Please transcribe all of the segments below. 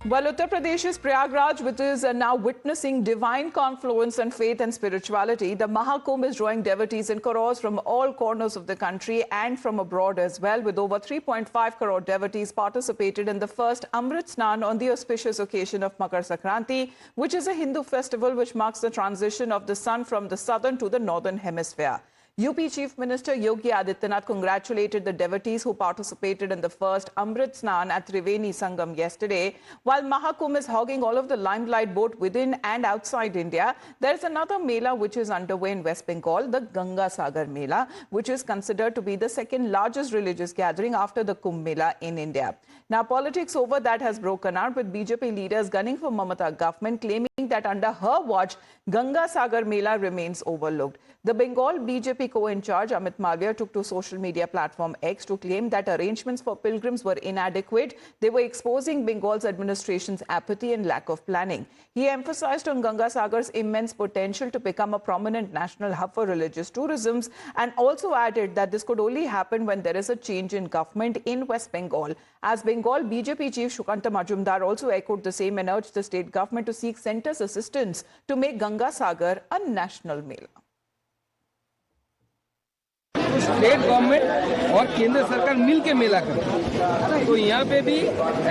Well, Uttar Pradesh's Prayagraj, which is now witnessing divine confluence and faith and spirituality, the Mahakumbh is drawing devotees in crores from all corners of the country and from abroad as well, with over 3.5 crore devotees participated in the first Amrit Snan on the auspicious occasion of Makar Sankranti, which is a Hindu festival which marks the transition of the sun from the southern to the northern hemisphere. UP Chief Minister Yogi Adityanath congratulated the devotees who participated in the first Amrit Snan at Triveni Sangam yesterday. While Mahakumbh is hogging all of the limelight both within and outside India, there is another Mela which is underway in West Bengal, the Ganga Sagar Mela, which is considered to be the second largest religious gathering after the Kumbh Mela in India. Now, politics over that has broken out, with BJP leaders gunning for Mamata government, claiming that under her watch, Ganga Sagar Mela remains overlooked. The Bengal BJP co-in-charge Amit Malviya took to social media platform X to claim that arrangements for pilgrims were inadequate. They were exposing Bengal's administration's apathy and lack of planning. He emphasized on Ganga Sagar's immense potential to become a prominent national hub for religious tourism, and also added that this could only happen when there is a change in government in West Bengal. As Bengal BJP chief Shukanta Majumdar also echoed the same and urged the state government to seek centre's assistance to make Ganga Sagar a national Mela. State government और केंद्र सरकार मिल के मेला करे, तो यहाँ पे भी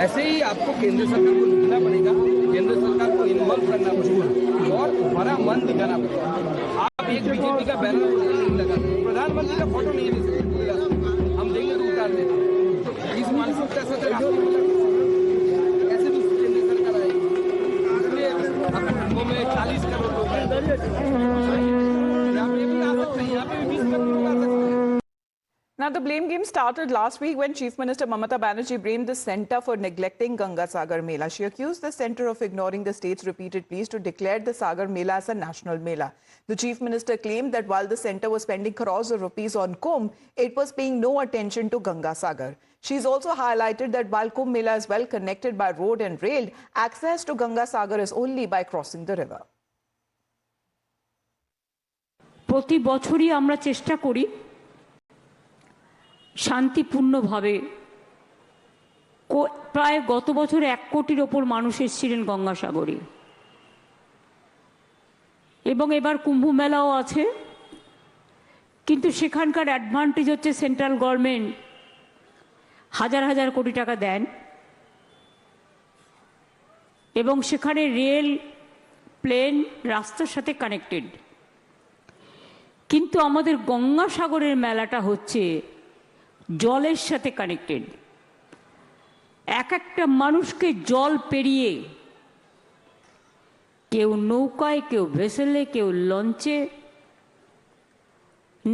ऐसे ही आपको केंद्र सरकार को लिखना पड़ेगा, केंद्र सरकार को इन्वॉल्व करना पड़ेगा और हमारा मन दिखाना पड़ेगा। आप एक बीजेपी का बैनर नहीं लगा सकते, प्रधानमंत्री का फोटो नहीं ले सकते, हम देंगे तो उतार देंगे। इस मानसिकता से कैसे भी केंद्र सरकार आएगी, इसलिए अपने फिल्मों में 40 करोड़ लोग हैं, यहाँ पे भी आ सकते हैं, यहाँ पे भी 20 करोड़ लोग आ सकते हैं। Now, the blame game started last week when Chief Minister Mamata Banerjee blamed the centre for neglecting Ganga Sagar Mela. She accused the centre of ignoring the state's repeated pleas to declare the Sagar Mela as a national Mela. The Chief Minister claimed that while the centre was spending crores of rupees on Kumbh, it was paying no attention to Ganga Sagar. She's also highlighted that while Kumbh Mela is well connected by road and rail, access to Ganga Sagar is only by crossing the river. প্রতি বছরই আমরা চেষ্টা করি শান্তিপূর্ণভাবে, প্রায় গত বছর 1 কোটির ওপর মানুষ এসেছিলেন গঙ্গাসাগরে, এবং এবার কুম্ভ মেলাও আছে। কিন্তু সেখানকার অ্যাডভান্টেজ হচ্ছে সেন্ট্রাল গভর্নমেন্ট হাজার হাজার কোটি টাকা দেন এবং সেখানে রেল, প্লেন, রাস্তার সাথে কানেক্টেড। কিন্তু আমাদের গঙ্গাসাগরের মেলাটা হচ্ছে জলের সাথে কানেক্টেড। একটা মানুষকে জল পেরিয়ে, কেউ নৌকায়, কেউ ভেসেলে, কেউ লঞ্চে,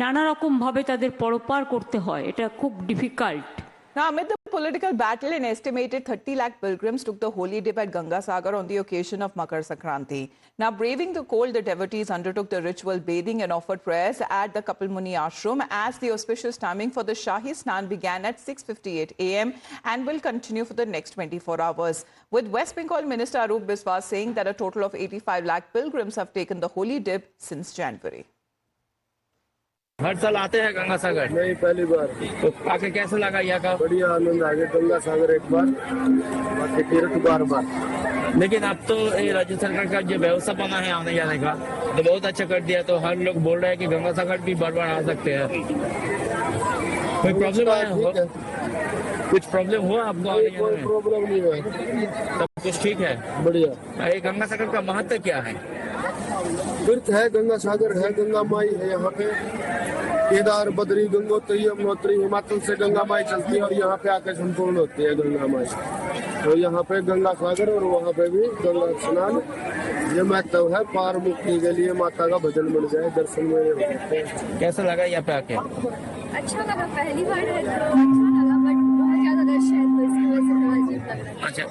নানা রকম ভাবে তাদের পরপার করতে হয়। এটা খুব difficult. Now, amid the political battle, an estimated 30 lakh pilgrims took the holy dip at Ganga Sagar on the occasion of Makar Sankranti. Now, braving the cold, the devotees undertook the ritual bathing and offered prayers at the Kapilmuni Ashram, as the auspicious timing for the Shahi Snan began at 6:58 a.m. and will continue for the next 24 hours. With West Bengal Minister Arup Biswas saying that a total of 85 lakh pilgrims have taken the holy dip since January. हर साल आते हैं गंगा सागर? नहीं, पहली बार। तो आके कैसा लगा यहाँ का? बढ़िया आनंद आ गया। गंगा सागर एक बार, बाकी तीर्थ बार। लेकिन अब तो ये राज्य सरकार का जो व्यवस्था बना है आने जाने का, तो बहुत अच्छा कर दिया। तो हर लोग बोल रहे हैं कि गंगा सागर भी बार-बार आ सकते हैं। कोई प्रॉब्लम आया हो? कुछ प्रॉब्लम हुआ आपको आने जाने में? प्रॉब्लम नहीं हुआ, सब कुछ ठीक है, बढ़िया। ये गंगा सागर का महत्व क्या है? तीर्थ है, गंगा सागर है, गंगा माई है यहाँ पे। केदार, बद्री, गंगोत्री, यमुनोत्री, हिमाचल से गंगा माई चलती है और यहाँ पे आके संपूर्ण होती है गंगा माई। तो यहाँ पे गंगा सागर और वहाँ पे भी गंगा स्नान, ये महत्व है। पार मुक्ति के लिए माता का भजन मिल जाए, दर्शन में। कैसा लगा यहाँ पे आके? अच्छा लगा, पहली बार है तो अच्छा लगा, बट बहुत ज्यादा रश है तो इसकी वजह से थोड़ा अजीब लग रहा है। अच्छा,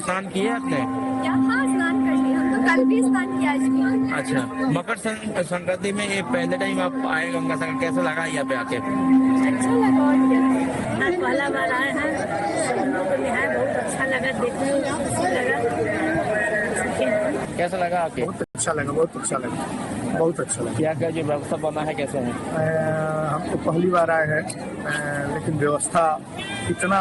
स्नान किया आपने? हाँ, स्नान कर लिया, हम तो कल भी स्नान किया, आज भी। अच्छा, मकर संक्रांति में ये पहले टाइम आप आए गंगा सागर, कैसा लगा यहाँ पे आके? अच्छा लगा, और क्या, पहला बार आए हैं, सब लोग है, बहुत अच्छा लगा, देखने में अच्छा लगा। कैसा लगा आके? बहुत अच्छा लगा, बहुत अच्छा लगा, बहुत अच्छा लगा। क्या क्या जो व्यवस्था बना है कैसा है? हम तो पहली बार आए हैं, लेकिन व्यवस्था इतना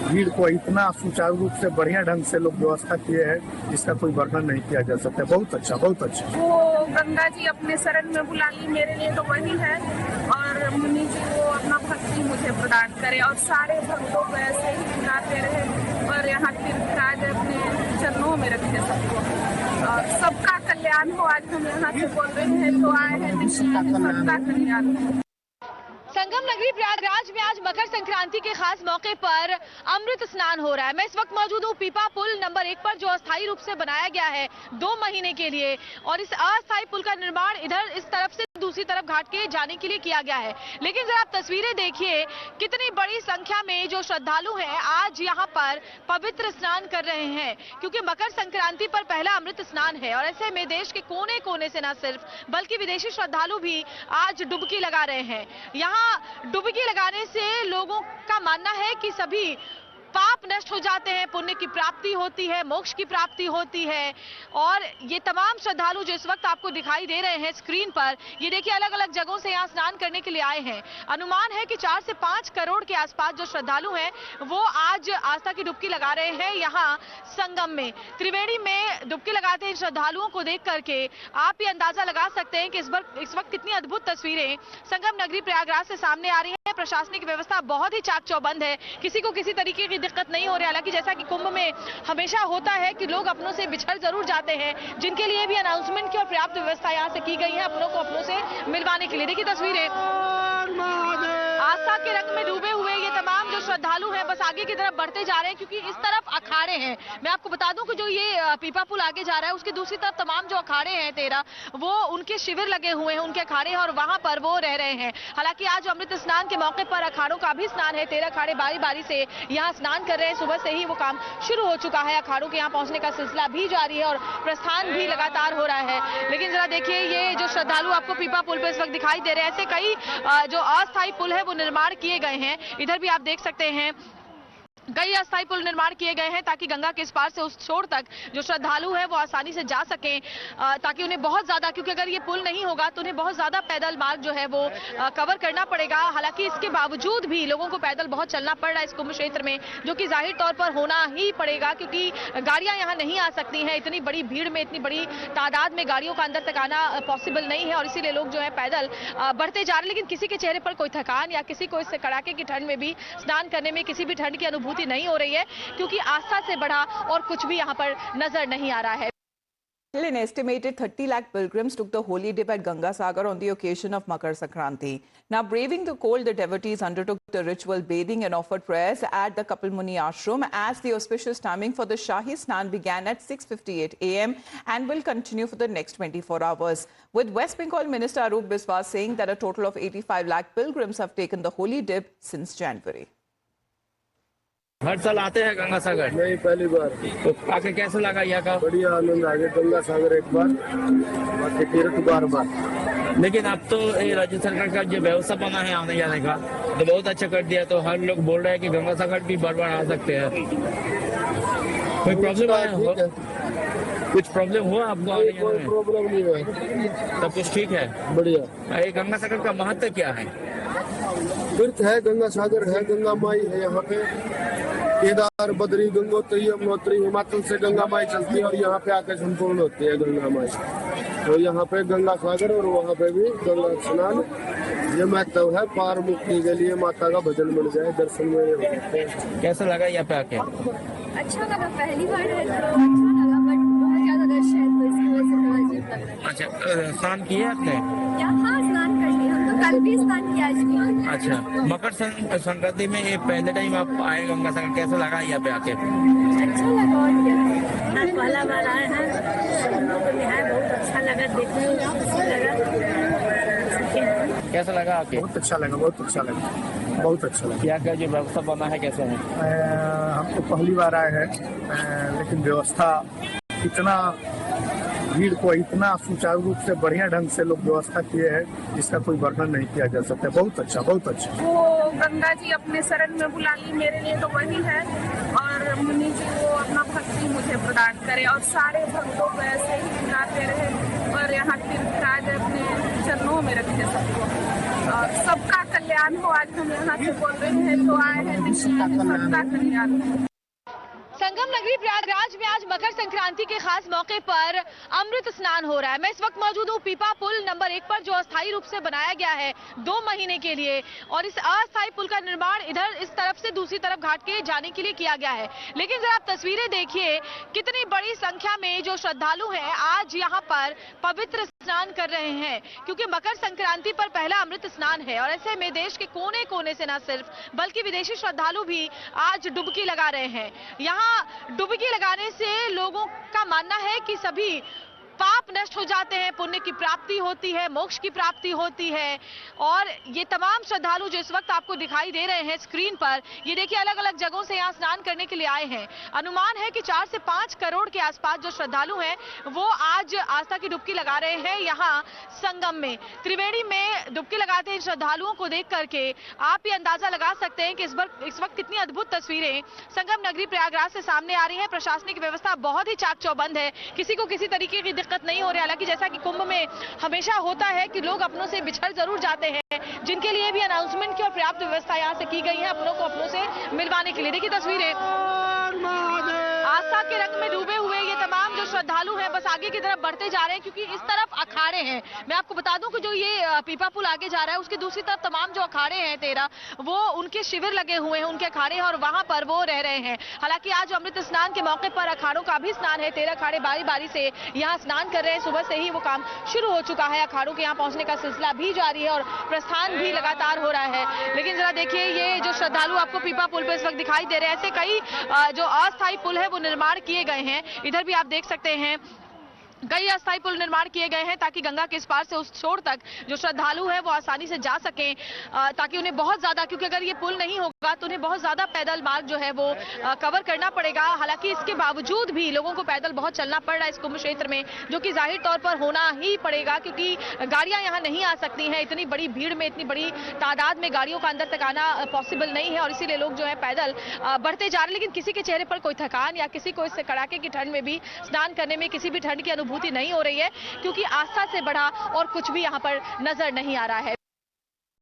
भीड़ को इतना सुचारू रूप से बढ़िया ढंग से लोग व्यवस्था किए हैं, जिसका कोई वर्णन नहीं किया जा सकता। बहुत अच्छा, बहुत अच्छा। वो गंगा जी अपने शरण में बुला ली, मेरे लिए तो वही है। और मुनि जी वो अपना भक्ति मुझे प्रदान करे और सारे भक्तों को ऐसे ही बुलाते रहे और यहाँ तीर्थराज अपने चरणों में रखे सबको और सबका कल्याण हो। आज हम यहाँ से बोल रहे हैं तो आए हैं सबका कल्याण हो। संगम नगरी प्रयागराज में आज मकर संक्रांति के खास मौके पर अमृत स्नान हो रहा है। मैं इस वक्त मौजूद हूँ पीपा पुल नंबर 1 पर, जो अस्थायी रूप से बनाया गया है 2 महीने के लिए, और इस अस्थायी पुल का निर्माण इधर इस तरफ से दूसरी तरफ घाट के जाने के लिए किया गया है। लेकिन जरा आप तस्वीरें देखिए, कितनी बड़ी संख्या में जो श्रद्धालु हैं आज यहाँ पर पवित्र स्नान कर रहे हैं, क्योंकि मकर संक्रांति पर पहला अमृत स्नान है। और ऐसे में देश के कोने कोने से न सिर्फ बल्कि विदेशी श्रद्धालु भी आज डुबकी लगा रहे हैं। यहाँ डुबकी लगाने से लोगों का मानना है कि सभी पाप नष्ट हो जाते हैं, पुण्य की प्राप्ति होती है, मोक्ष की प्राप्ति होती है। और ये तमाम श्रद्धालु जो इस वक्त आपको दिखाई दे रहे हैं स्क्रीन पर, ये देखिए अलग अलग जगहों से यहाँ स्नान करने के लिए आए हैं। अनुमान है कि 4 से 5 करोड़ के आसपास जो श्रद्धालु हैं वो आज आस्था की डुबकी लगा रहे हैं यहाँ संगम में। त्रिवेणी में डुबकी लगाते हैं श्रद्धालुओं को देख करके आप ये अंदाजा लगा सकते हैं कि इस वक्त कितनी अद्भुत तस्वीरें संगम नगरी प्रयागराज से सामने आ रही है। प्रशासनिक व्यवस्था बहुत ही चाक चौबंद है, किसी को किसी तरीके की दिक्कत नहीं हो रही। हालांकि जैसा कि कुंभ में हमेशा होता है कि लोग अपनों से बिछड़ जरूर जाते हैं, जिनके लिए भी अनाउंसमेंट की और पर्याप्त व्यवस्था यहाँ से की गई है अपनों को अपनों से मिलवाने के लिए। देखिए तस्वीरें, आस्था के रंग में डूबे हुए ये तमाम जो श्रद्धालु हैं बस आगे की तरफ बढ़ते जा रहे हैं, क्योंकि इस तरफ अखाड़े हैं। मैं आपको बता दूं कि जो ये पीपा पुल आगे जा रहा है उसकी दूसरी तरफ तमाम जो अखाड़े हैं 13 वो उनके शिविर लगे हुए हैं, उनके अखाड़े हैं और वहां पर वो रह रहे हैं। हालांकि आज अमृत स्नान के मौके पर अखाड़ों का भी स्नान है। 13 अखाड़े बारी बारी से यहाँ स्नान कर रहे हैं। सुबह से ही वो काम शुरू हो चुका है, अखाड़ों के यहाँ पहुंचने का सिलसिला भी जारी है और प्रस्थान भी लगातार हो रहा है। लेकिन जरा देखिए, ये जो श्रद्धालु आपको पीपा पुल पे इस वक्त दिखाई दे रहे हैं, ऐसे कई जो अस्थायी पुल है वो निर्माण किए गए हैं। इधर भी आप देख सकते हैं कई अस्थायी पुल निर्माण किए गए हैं ताकि गंगा के इस पार से उस छोर तक जो श्रद्धालु हैं वो आसानी से जा सकें, ताकि उन्हें बहुत ज्यादा, क्योंकि अगर ये पुल नहीं होगा तो उन्हें बहुत ज्यादा पैदल मार्ग जो है वो कवर करना पड़ेगा। हालांकि इसके बावजूद भी लोगों को पैदल बहुत चलना पड़ रहा है इस कुंभ क्षेत्र में, जो कि जाहिर तौर पर होना ही पड़ेगा, क्योंकि गाड़ियां यहाँ नहीं आ सकती हैं। इतनी बड़ी भीड़ में, इतनी बड़ी तादाद में गाड़ियों का अंदर तक आना पॉसिबल नहीं है और इसीलिए लोग जो है पैदल बढ़ते जा रहे हैं। लेकिन किसी के चेहरे पर कोई थकान या किसी को इस कड़ाके की ठंड में भी स्नान करने में किसी भी ठंड की अनुभूति नहीं हो रही है, क्योंकि आस्था से बढ़ा और कुछ भी यहाँ पर नजर नहीं आ रहा है। An estimated 30 lakh pilgrims took the holy dip at Ganga Sagar on the occasion of Makar Sankranti. Now, braving the cold, the devotees undertook the ritual bathing and offered prayers at the Kapil Muni ashram, as the auspicious timing for the Shahi Snan began at 6:58 a.m. and will continue for the next 24 hours. With West Bengal Minister Arup Biswas saying that a total of 85 lakh pilgrims have taken the holy dip since January. हर साल आते हैं गंगा सागर? नहीं, पहली बार। तो आके कैसा लगा यहाँ का? बढ़िया आनंद आ गया। गंगा सागर एक बार, बाकी तीर्थ बार। लेकिन अब तो ये राज्य सरकार का जो व्यवस्था बना है आने जाने का तो बहुत अच्छा कर दिया, तो हर लोग बोल रहे हैं कि गंगा सागर भी बार बार आ सकते हैं। कोई प्रॉब्लम आया हो? कुछ प्रॉब्लम हुआ आपको आने जाने कोई में? प्रॉब्लम नहीं है, सब कुछ ठीक है, बढ़िया। ये गंगा सागर का महत्व क्या है? तीर्थ है, गंगा सागर है, गंगा माई है यहाँ पे। केदार, बद्री, गंगोत्री, यमुनोत्री, हिमाचल से गंगा माई चलती है और यहाँ पे आकर संपूर्ण होती है गंगा माई। तो यहाँ पे गंगा सागर और वहाँ पे भी गंगा स्नान, ये महत्व है। पार मुक्ति के लिए माता का भजन मिल जाए, दर्शन में। कैसा लगा यहाँ पे आके? अच्छा लगा, पहली बार है तो अच्छा लगा, बट बहुत ज्यादा रश है तो इसकी वजह से थोड़ा अजीब लग रहा है। अच्छा, स्नान किया आपने? यहाँ स्नान कर लिया, हम तो कल भी स्नान किया, आज भी। अच्छा, मकर संक्रांति में ये पहले टाइम आप आए गंगा सागर, कैसा लगा यहाँ पे आके? अच्छा लगा, और क्या, यहाँ पहला बार आए हैं, हम लोग को यहाँ बहुत अच्छा लगा, देखने में अच्छा लगा। कैसा लगा आके? बहुत अच्छा लगा, बहुत अच्छा लगा, बहुत अच्छा लगा। यहाँ का जो व्यवस्था बना है कैसा है? हम तो पहली बार आए हैं, लेकिन व्यवस्था इतना, भीड़ को इतना सुचारू रूप से बढ़िया ढंग से लोग व्यवस्था किए हैं, जिसका कोई वर्णन नहीं किया जा सकता। बहुत अच्छा, बहुत अच्छा। वो गंगा जी अपने शरण में बुला ली, मेरे लिए तो वही है। और मुनि जी वो अपना भक्ति मुझे प्रदान करे और सारे भक्तों को ऐसे ही बुलाते रहे और यहाँ तीर्थराज अपने चरणों में रखे सबको और सबका कल्याण हो। आज हम यहाँ से बोल रहे हैं जो आए हैं सबका कल्याण हो। संगम नगरी प्रयागराज में आज मकर संक्रांति के खास मौके पर अमृत स्नान हो रहा है। मैं इस वक्त मौजूद हूँ पीपा पुल नंबर 1 पर, जो अस्थायी रूप से बनाया गया है 2 महीने के लिए, और इस अस्थायी पुल का निर्माण इधर इस तरफ से दूसरी तरफ घाट के जाने के लिए किया गया है। लेकिन जरा आप तस्वीरें देखिए, कितनी बड़ी संख्या में जो श्रद्धालु हैं आज यहाँ पर पवित्र स्नान कर रहे हैं, क्योंकि मकर संक्रांति पर पहला अमृत स्नान है। और ऐसे में देश के कोने कोने से न सिर्फ बल्कि विदेशी श्रद्धालु भी आज डुबकी लगा रहे हैं। यहाँ डुबकी लगाने से लोगों का मानना है कि सभी पाप नष्ट हो जाते हैं, पुण्य की प्राप्ति होती है, मोक्ष की प्राप्ति होती है। और ये तमाम श्रद्धालु जो इस वक्त आपको दिखाई दे रहे हैं स्क्रीन पर, ये देखिए अलग अलग जगहों से यहाँ स्नान करने के लिए आए हैं। अनुमान है कि 4 से 5 करोड़ के आसपास जो श्रद्धालु हैं वो आज आस्था की डुबकी लगा रहे हैं यहाँ संगम में। त्रिवेणी में डुबकी लगाते हैं श्रद्धालुओं को देख करके आप ये अंदाजा लगा सकते हैं कि इस वक्त कितनी अद्भुत तस्वीरें संगम नगरी प्रयागराज से सामने आ रही है। प्रशासनिक व्यवस्था बहुत ही चाक चौबंद है, किसी को किसी तरीके की दिक्कत नहीं हो रही। हालांकि जैसा कि कुंभ में हमेशा होता है कि लोग अपनों से बिछड़ जरूर जाते हैं, जिनके लिए भी अनाउंसमेंट की और पर्याप्त व्यवस्था यहाँ से की गई है अपनों को अपनों से मिलवाने के लिए। देखिए तस्वीरें, आस्था के रंग में डूबे हुए ये तमाम जो श्रद्धालु हैं बस आगे की तरफ बढ़ते जा रहे हैं, क्योंकि इस तरफ अखाड़े हैं। मैं आपको बता दूं कि जो ये पीपा पुल आगे जा रहा है उसकी दूसरी तरफ तमाम जो अखाड़े हैं 13, वो उनके शिविर लगे हुए हैं, उनके अखाड़े हैं और वहां पर वो रह रहे हैं। हालांकि आज अमृत स्नान के मौके पर अखाड़ों का भी स्नान है। 13 अखाड़े बारी बारी से यहाँ स्नान कर रहे हैं। सुबह से ही वो काम शुरू हो चुका है, अखाड़ों के यहाँ पहुंचने का सिलसिला भी जारी है और प्रस्थान भी लगातार हो रहा है। लेकिन जरा देखिए, ये जो श्रद्धालु आपको पीपा पुल पर इस वक्त दिखाई दे रहे हैं, ऐसे कई जो अस्थायी पुल है वो निर्माण किए गए हैं। इधर भी आप देख सकते हैं कई अस्थायी पुल निर्माण किए गए हैं ताकि गंगा के इस पार से उस छोर तक जो श्रद्धालु हैं वो आसानी से जा सकें, ताकि उन्हें बहुत ज्यादा, क्योंकि अगर ये पुल नहीं होगा तो उन्हें बहुत ज्यादा पैदल मार्ग जो है वो कवर करना पड़ेगा। हालांकि इसके बावजूद भी लोगों को पैदल बहुत चलना पड़ रहा है इस कुंभ क्षेत्र में, जो कि जाहिर तौर पर होना ही पड़ेगा, क्योंकि गाड़ियां यहाँ नहीं आ सकती हैं। इतनी बड़ी भीड़ में, इतनी बड़ी तादाद में गाड़ियों का अंदर तक आना पॉसिबल नहीं है और इसीलिए लोग जो है पैदल बढ़ते जा रहे हैं। लेकिन किसी के चेहरे पर कोई थकान या किसी को इस कड़ाके की ठंड में भी स्नान करने में किसी भी ठंड की अनुभूति नहीं हो रही है, क्योंकि आस्था से बढ़ा और कुछ भी यहाँ पर नजर नहीं आ रहा है।